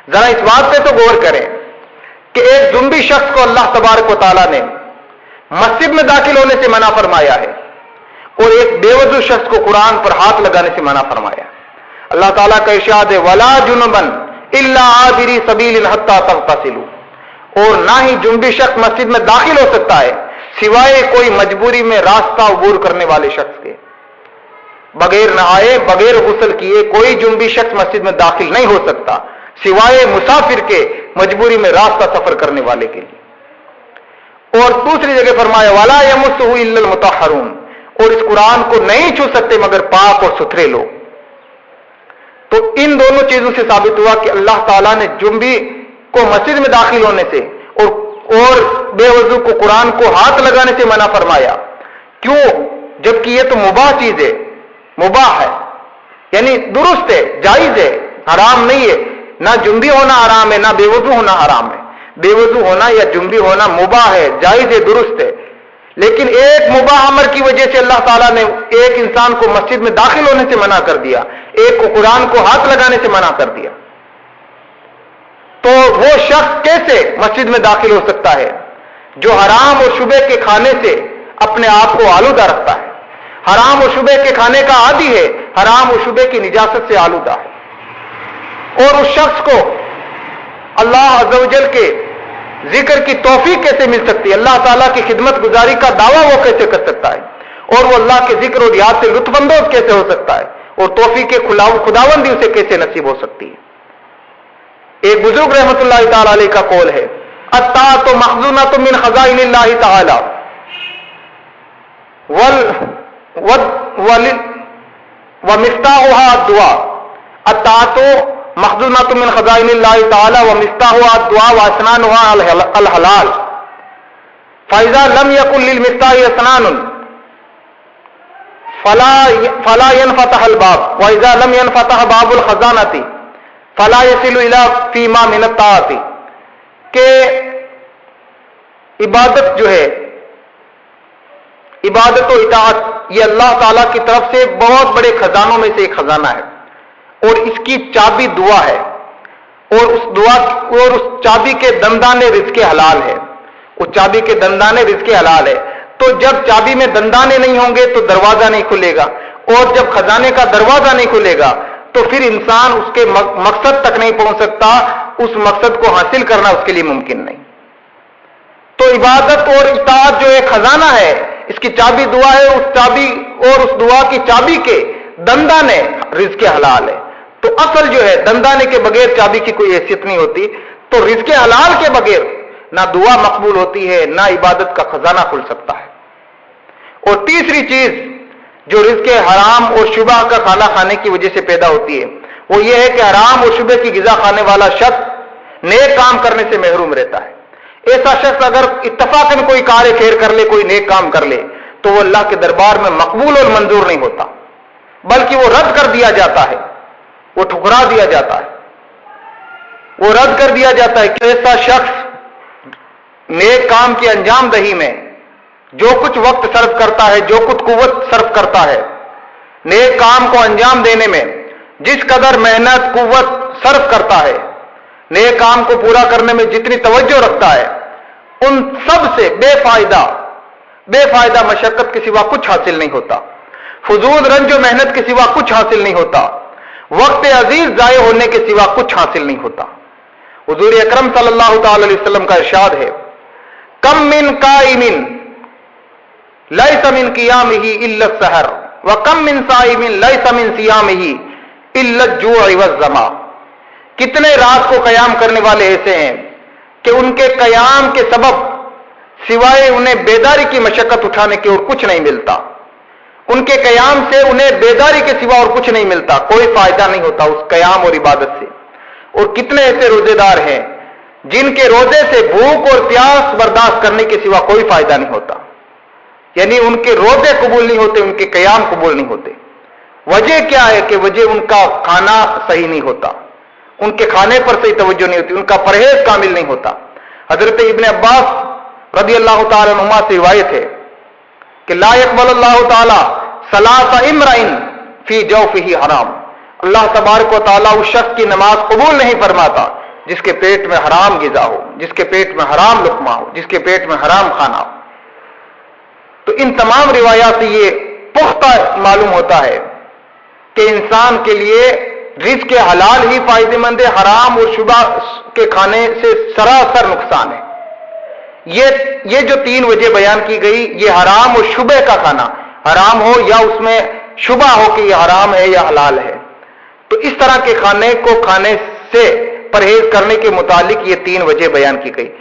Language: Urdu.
ذرا اس بات پہ تو غور کریں کہ ایک زمبی شخص کو اللہ تبارک و تعالیٰ نے مسجد میں داخل ہونے سے منع فرمایا ہے اور ایک بے وضو شخص کو قرآن پر ہاتھ لگانے سے منع فرمایا. اللہ تعالیٰ کا ارشاد ہے وَلَا جُنُبًا إِلَّا عَابِرِي سَبِيلٍ حَتَّى تَغْتَسِلُوا، اور نہ ہی جنبی شخص مسجد میں داخل ہو سکتا ہے سوائے کوئی مجبوری میں راستہ عبور کرنے والے شخص کے. بغیر نہائے بغیر غسل کیے کوئی جنبی شخص مسجد میں داخل نہیں ہو سکتا سوائے مسافر کے مجبوری میں راستہ سفر کرنے والے کے لیے. اور دوسری جگہ فرمایا وَلَا يَمُسُّهُ إِلَّا الْمُطَهَّرُونَ، اور اس قرآن کو نہیں چھو سکتے مگر پاک اور ستھرے لوگ. تو ان دونوں چیزوں سے ثابت ہوا کہ اللہ تعالیٰ نے جنبی کو مسجد میں داخل ہونے سے اور بے وضو کو قرآن کو ہاتھ لگانے سے منع فرمایا. کیوں؟ جبکہ یہ تو مباح چیز ہے، مباح ہے، یعنی درست ہے، جائز ہے، حرام نہیں ہے. نہ جنبی ہونا حرام ہے نہ بے وضو ہونا حرام ہے. بے وضو ہونا یا جنبی ہونا مباح ہے، جائز ہے، درست ہے. لیکن ایک مباح امر کی وجہ سے اللہ تعالیٰ نے ایک انسان کو مسجد میں داخل ہونے سے منع کر دیا، ایک کو قرآن کو ہاتھ لگانے سے منع کر دیا. تو وہ شخص کیسے مسجد میں داخل ہو سکتا ہے جو حرام اور شبہ کے کھانے سے اپنے آپ کو آلودہ رکھتا ہے، حرام اور شبہ کے کھانے کا عادی ہے، حرام اور شبہ کی نجاست سے آلودہ ہے. اور اس شخص کو اللہ عز و جل کے ذکر کی توفیق کیسے مل سکتی ہے، اللہ تعالیٰ کی خدمت گزاری کا دعویٰ وہ کیسے کر سکتا ہے، اور وہ اللہ کے ذکر اور یاد سے لطف اندوز کیسے ہو سکتا ہے، اور توفیق خداوندی اسے کیسے نصیب ہو سکتی ہے. ایک بزرگ رحمۃ اللہ تعالی علیہ کا قول ہے الطاعۃ مخزونۃ من خزائن اللہ تعالی ومفتاحها الدعاء. الطاعۃ مخزونۃ من خزائن اللہ تعالی ومفتاحها الدعاء واسنانها الحلال فاذا لم يكن للمفتاح اسنان فلا ينفتح الباب واذا لم ينفتح باب الخزانۃ فلا يصل الى فيما من الطاعات. کہ عبادت جو ہے، عبادت و اطاعت یہ اللہ تعالیٰ کی طرف سے بہت بڑے خزانوں میں سے ایک خزانہ ہے، اور اس کی چابی دعا ہے، اور اس دعا اور اس چابی کے دندانے رزق حلال ہے. اس چابی کے دندانے رزق حلال ہے. تو جب چابی میں دندانے نہیں ہوں گے تو دروازہ نہیں کھلے گا، اور جب خزانے کا دروازہ نہیں کھلے گا تو پھر انسان اس کے مقصد تک نہیں پہنچ سکتا، اس مقصد کو حاصل کرنا اس کے لیے ممکن نہیں. تو عبادت اور اطاعت جو ایک خزانہ ہے، اس کی چابی دعا ہے، اس چابی اور اس دعا کی چابی کے دندانے رزق حلال ہے. تو اصل جو ہے دندانے کے بغیر چابی کی کوئی حیثیت نہیں ہوتی. تو رزق حلال کے بغیر نہ دعا مقبول ہوتی ہے نہ عبادت کا خزانہ کھل سکتا ہے. اور تیسری چیز جو رزق حرام اور شبہ کا کھانا کھانے کی وجہ سے پیدا ہوتی ہے وہ یہ ہے کہ حرام اور شبہ کی غذا کھانے والا شخص نیک کام کرنے سے محروم رہتا ہے. ایسا شخص اگر اتفاقاً کوئی کار خیر کر لے، کوئی نیک کام کر لے، تو وہ اللہ کے دربار میں مقبول اور منظور نہیں ہوتا، بلکہ وہ رد کر دیا جاتا ہے، وہ ٹھکرا دیا جاتا ہے، وہ رد کر دیا جاتا ہے. کہ ایسا شخص نیک کام کی انجام دہی میں جو کچھ وقت صرف کرتا ہے، جو کچھ قوت صرف کرتا ہے، نیک کام کو انجام دینے میں جس قدر محنت قوت صرف کرتا ہے، نیک کام کو پورا کرنے میں جتنی توجہ رکھتا ہے، ان سب سے بے فائدہ مشقت کے سوا کچھ حاصل نہیں ہوتا، فضول رنج و محنت کے سوا کچھ حاصل نہیں ہوتا، وقت عزیز ضائع ہونے کے سوا کچھ حاصل نہیں ہوتا. حضور اکرم صلی اللہ تعالی علیہ وسلم کا ارشاد ہے کم من قائم لیس من قیامہ الا السحر وکم من صائم لیس من صیامہ الا الجوع والظما. کتنے رات کو قیام کرنے والے ایسے ہیں کہ ان کے قیام کے سبب سوائے انہیں بیداری کی مشقت اٹھانے کے اور کچھ نہیں ملتا. ان کے قیام سے انہیں بیداری کے سوا اور کچھ نہیں ملتا، کوئی فائدہ نہیں ہوتا اس قیام اور عبادت سے. اور کتنے ایسے روزے دار ہیں جن کے روزے سے بھوک اور پیاس برداشت کرنے کے سوا کوئی فائدہ نہیں ہوتا، یعنی ان کے روزے قبول نہیں ہوتے، ان کے قیام قبول نہیں ہوتے. وجہ کیا ہے؟ کہ وجہ ان کا کھانا صحیح نہیں ہوتا، ان کے کھانے پر صحیح توجہ نہیں ہوتی، ان کا پرہیز کامل نہیں ہوتا. حضرت ابن عباس رضی اللہ تعالی عنہما سے روایت ہے کہ لا يقبل اللہ تعالی صلاۃ امرئ فی جوفہ حرام. اللہ تبارک و تعالیٰ اس شخص کی نماز قبول نہیں فرماتا جس کے پیٹ میں حرام غذا ہو، جس کے پیٹ میں حرام لقمہ ہو، جس کے پیٹ میں حرام کھانا ہو۔ تو ان تمام روایات سے یہ پختہ معلوم ہوتا ہے کہ انسان کے لیے رزق حلال ہی فائدہ مند ہے، حرام اور شبہ کے کھانے سے سراسر نقصان ہے۔ یہ جو 3 وجہ بیان کی گئی، یہ حرام اور شبہ کا کھانا، حرام ہو یا اس میں شبہ ہو کہ یہ حرام ہے یا حلال ہے، تو اس طرح کے کھانے کو کھانے سے پرہیز کرنے کے متعلق یہ 3 وجہ بیان کی گئی۔